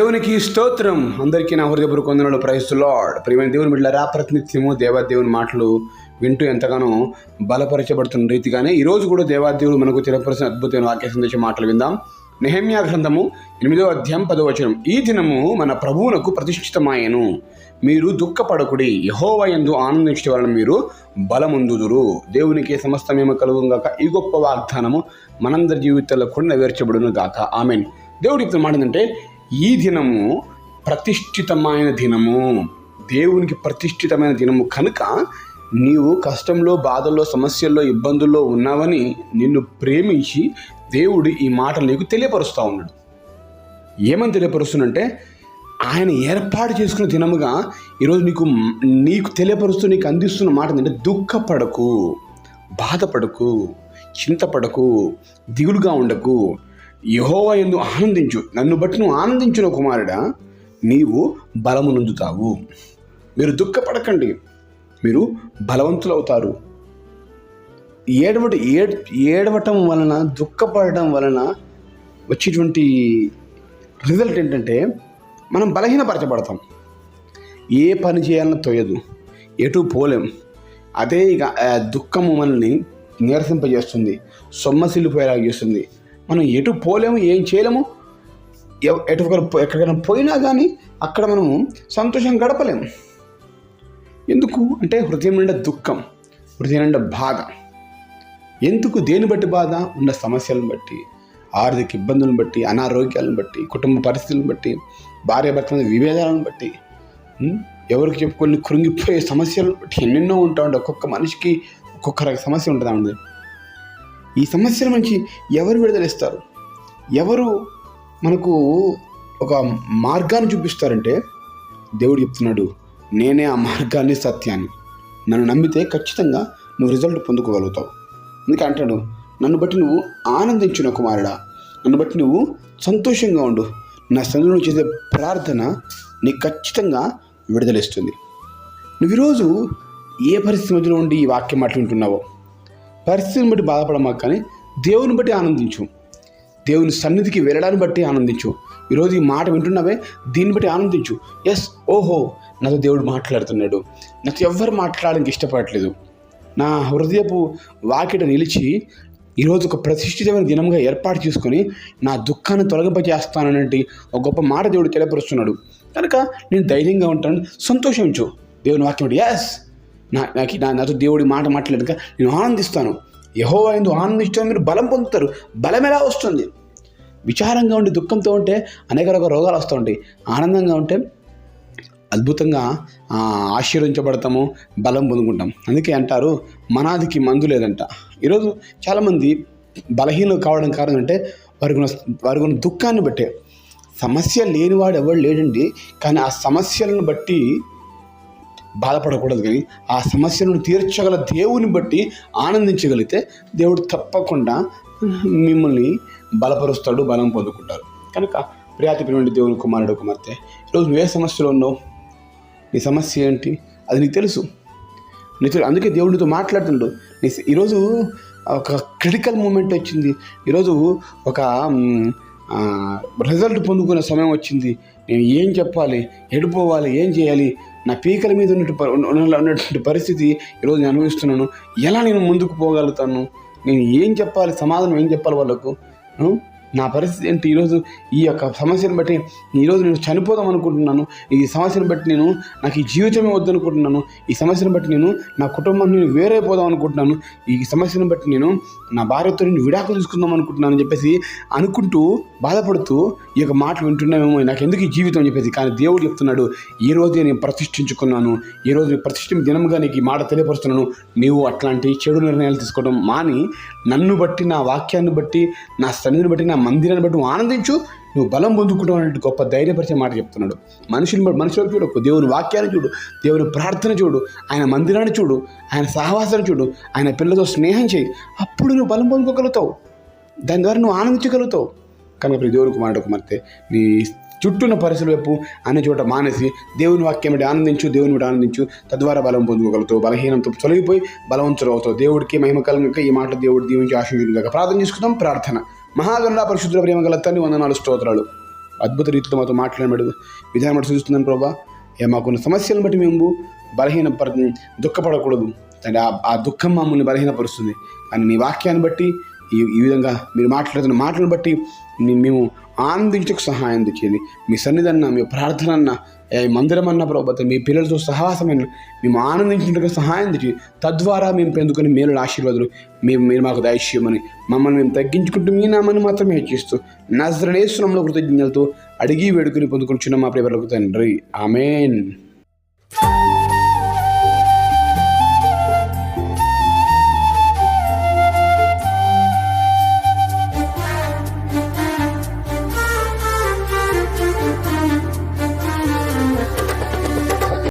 దేవునికి స్తోత్రం. అందరికీ నా హృదయపూర్వక వందనాలు. Praise the Lord. ప్రియమైన దేవుని బిడ్డలారా, ప్రతినిత్యము దేవాదేవుని మాటలు వింటూ ఎంతగానో బలపరచబడుతున్న రీతిగానే ఈరోజు కూడా దేవాదేవుడు మనకు తెలియపరిచిన అద్భుతమైన వాక్య సందేశ మాటలు విందాం. నెహెమ్యా గ్రంథము 8వ అధ్యాయం 10వ వచనం. ఈ దినము మన ప్రభువునకు ప్రతిష్ఠితమాయెను, మీరు దుఃఖపడకుడి, యెహోవా యందు ఆనందించడం వలన మీరు బలముందుదురు. దేవునికి సమస్తమేమ కలుగును గాక. ఈ గొప్ప వాగ్దానము మనందరి జీవితాల్లో కూడా నెరవేర్చబడును గాక. ఆమేన్. దేవుడి ఇప్పుడు మాట ఏంటంటే, ఈ దినము ప్రతిష్ఠితమైన దినము, దేవునికి ప్రతిష్ఠితమైన దినము కనుక నీవు కష్టంలో, బాధల్లో, సమస్యల్లో, ఇబ్బందుల్లో ఉన్నావని నిన్ను ప్రేమించి దేవుడు ఈ మాటలు నీకు తెలియపరుస్తూ ఉన్నాడు. ఏమని తెలియపరుస్తున్నంటే, ఆయన ఏర్పాటు చేసుకున్న దినముగా ఈరోజు నీకు తెలియపరుస్తూ నీకు అందిస్తున్న మాట ఏంటంటే, దుఃఖపడకు, బాధపడకు, చింతపడకు, దిగులుగా ఉండకు, యెహోవా యందు ఆనందించు. నన్ను బట్టి నువ్వు ఆనందించిన కుమారుడా, నీవు బలము నొందుతావు. మీరు దుఃఖపడకండి, మీరు బలవంతులవుతారు. ఏడవటం వలన, దుఃఖపడటం వలన వచ్చేటువంటి రిజల్ట్ ఏంటంటే, మనం బలహీనపరచబడతాం. ఏ పని చేయాలన్నా తోయదు, ఎటు పోలేం. అదే ఇక దుఃఖము మనల్ని నీరసింపజేస్తుంది, సొమ్మసిల్లిపోయేలాగా చేస్తుంది. మనం ఎటు పోలేము, ఏం చేయలేము. ఎక్కడికైనా పోయినా కానీ అక్కడ మనము సంతోషం గడపలేము. ఎందుకు అంటే, హృదయం నిండా దుఃఖం, హృదయం నిండా బాధ. ఎందుకు? దేని బట్టి బాధ? ఉన్న సమస్యలను బట్టి, ఆర్థిక ఇబ్బందులను బట్టి, అనారోగ్యాలను బట్టి, కుటుంబ పరిస్థితులను బట్టి, భార్యాభర్తల విభేదాలను బట్టి, ఎవరికి చెప్పుకొని కృంగిపోయే సమస్యలను బట్టి ఎన్నెన్నో ఉంటా ఉండే. ఒక్కొక్క మనిషికి ఒక్కొక్క రకం సమస్య ఉంటుందా ఉంది. ఈ సమస్యల నుంచి ఎవరు విడుదలిస్తారు? ఎవరు మనకు ఒక మార్గాన్ని చూపిస్తారంటే, దేవుడు చెప్తున్నాడు, నేనే ఆ మార్గాన్ని, సత్యాన్ని. నన్ను నమ్మితే ఖచ్చితంగా నువ్వు రిజల్ట్ పొందుకోగలుగుతావు. అందుకే అంటాడు, నన్ను బట్టి నువ్వు ఆనందించిన కుమారుడా, నన్ను బట్టి నువ్వు సంతోషంగా ఉండు. నా సన్నిధిలో చేసే ప్రార్థన నీకు ఖచ్చితంగా విడుదలిస్తుంది. నువ్వు ఈరోజు ఏ పరిస్థితి మధ్యలో ఉండి ఈ వాక్యం మాట్లాడుతున్నావో, పరిస్థితిని బట్టి బాధపడమాక, కానీ దేవుని బట్టి ఆనందించు. దేవుని సన్నిధికి వెళ్ళడాన్ని బట్టి ఆనందించు. ఈరోజు ఈ మాట వింటున్నావే, దీన్ని బట్టి ఆనందించు. ఎస్, ఓహో, నాతో దేవుడు మాట్లాడుతున్నాడు, నాతో ఎవ్వరు మాట్లాడడానికి ఇష్టపడట్లేదు. నా హృదయపు వాకిట నిలిచి ఈరోజు ఒక ప్రతిష్ఠితమైన దినంగా ఏర్పాటు చేసుకొని నా దుఃఖాన్ని తొలగింపజేస్తాననేటి ఒక గొప్ప మాట దేవుడు తెలియపరుస్తున్నాడు. కనుక నేను ధైర్యంగా ఉంటాను, సంతోషించు. దేవుని వాక్యం, ఎస్, నాతో దేవుడి మాట మాట్లాడక నేను ఆనందిస్తాను. యెహోవా యందు ఆనందించడం మీరు బలం పొందుతారు. బలం ఎలా వస్తుంది? విచారంగా ఉండి దుఃఖంతో ఉంటే అనేక రకాల రోగాలు వస్తూ ఉంటాయి. ఆనందంగా ఉంటే అద్భుతంగా ఆశీర్వదించబడతాము, బలం పొందుకుంటాం. అందుకే అంటారు, మనాదికి మందు లేదంట. ఈరోజు చాలామంది బలహీనం కావడం కారణం అంటే వారికి ఉన్న దుఃఖాన్ని బట్టే. సమస్య లేనివాడు ఎవరు లేడండి, కానీ ఆ సమస్యలను బట్టి బాధపడకూడదు. కానీ ఆ సమస్యలను తీర్చగల దేవుని బట్టి ఆనందించగలిగితే దేవుడు తప్పకుండా మిమ్మల్ని బలపరుస్తాడు, బలం పొందుకుంటారు. కనుక ప్రియాతిప్రియమైన దేవుని కుమారుడు, కుమార్తె, ఈరోజు నువ్వే సమస్యలో ఉన్నావు, నీ సమస్య ఏంటి అది నీకు తెలుసు. అందుకే దేవుడితో మాట్లాడుతుండు. ఈరోజు ఒక క్రిటికల్ మూమెంట్ వచ్చింది. ఈరోజు ఒక రిజల్ట్ పొందుకునే సమయం వచ్చింది. నేను ఏం చెప్పాలి, ఎడిపోవాలి, ఏం చేయాలి, నా పీకల మీద ఉన్నటువంటి పరిస్థితి ఈరోజు నేను అనుభవిస్తున్నాను. ఎలా నేను ముందుకు పోగలుగుతాను? నేను ఏం చెప్పాలి, సమాధానం ఏం చెప్పాలి వాళ్ళకు? నా పరిస్థితి ఏంటి? ఈరోజు ఈ యొక్క సమస్యను బట్టి ఈరోజు నేను చనిపోదాం అనుకుంటున్నాను. ఈ సమస్యను బట్టి నాకు ఈ జీవితమే వద్దనుకుంటున్నాను. ఈ సమస్యను బట్టి నేను నా కుటుంబాన్ని నేను వేరైపోదాం అనుకుంటున్నాను. ఈ సమస్యను బట్టి నేను నా భార్యతో నేను విడాకులు తీసుకుందాం అనుకుంటున్నాను అని చెప్పేసి అనుకుంటూ బాధపడుతూ ఈ యొక్క మాటలు వింటున్నామేమో, నాకు ఎందుకు ఈ జీవితం అని చెప్పేసి. కానీ దేవుడు చెప్తున్నాడు, ఈ రోజే నేను ప్రతిష్ఠించుకున్నాను, ఈ రోజు ప్రతిష్ఠిత దినంగా నీకు ఈ మాట తెలియపరుస్తున్నాను. నీవు అట్లాంటి చెడు నిర్ణయాలు తీసుకోవడం మాని, నన్ను బట్టి, నా వాక్యాన్ని బట్టి, నా సన్నిధిని బట్టి, నా మందిరాన్ని బట్టి నువ్వు ఆనందించు, నువ్వు బలం పొందుకుంటావు అనే గొప్ప ధైర్యపరిచే మాట చెప్తున్నాడు. మనుషులకు చూడకు, దేవుని వాక్యాన్ని చూడు, దేవుని ప్రార్థన చూడు, ఆయన మందిరాన్ని చూడు, ఆయన సహవాసాన్ని చూడు, ఆయన పిల్లలతో స్నేహం చేయి. అప్పుడు నువ్వు బలం పొందుకోగలుగుతావు, దాని ద్వారా నువ్వు ఆనందించగలుగుతావు. కనుక దేవుని కుమారుడు, కుమార్తె, నీ చుట్టూన్న పరిస్థితుల వైపు అనే చోట మానేసి దేవుని వాక్యం బట్టి ఆనందించు, దేవుని బట్టి ఆనందించు. తద్వారా బలం పొందుకోగలుగుతావు, బలహీనంతో తొలగిపోయి బలవంతులు అవుతావు. దేవుడికి మహిమ కలుగుగాక. ఈ మాట దేవుడు దీవించి ఆశీర్వదించుగాక. ప్రార్థన చేసుకుందాం. ప్రార్థన. మహాగణుడా, పరిశుద్ధుల, ప్రేమ గల తండ్రి, వందనాలు, స్తోత్రాలు. అద్భుత రీతిలో మాతో మాట్లాడబడి విధానం బట్టి చూస్తున్నాను ప్రభా. మాకున్న సమస్యలను బట్టి మేము దుఃఖపడకూడదు తండ్రి. ఆ దుఃఖం మమ్మల్ని బలహీనపరుస్తుంది. కానీ నీ వాక్యాన్ని బట్టి ఈ విధంగా మీరు మాట్లాడుతున్న మాటలను బట్టి మేము ఆనందించకు సహాయం తెచ్చేది. మీ సన్నిధన్న, మీ ప్రార్థన అన్న, మందిరం అన్న ప్రభావం, మీ పిల్లలతో సహవాసమైన మేము ఆనందించుటకు సహాయం తెచ్చి తద్వారా మేము పొందుకుని మేలు ఆశీర్వాదాలు మీరు మాకు దయచేయమని మమ్మల్ని మేము తగ్గించుకుంటూ మీ నామాన్ని మాత్రమే హెచ్చిస్తూ నజరేయుని నామములో కృతజ్ఞతలతో అడిగి వేడుకుని పొందుకుంటున్నాం మా ప్రియపరలోక తండ్రి. ఆమేన్.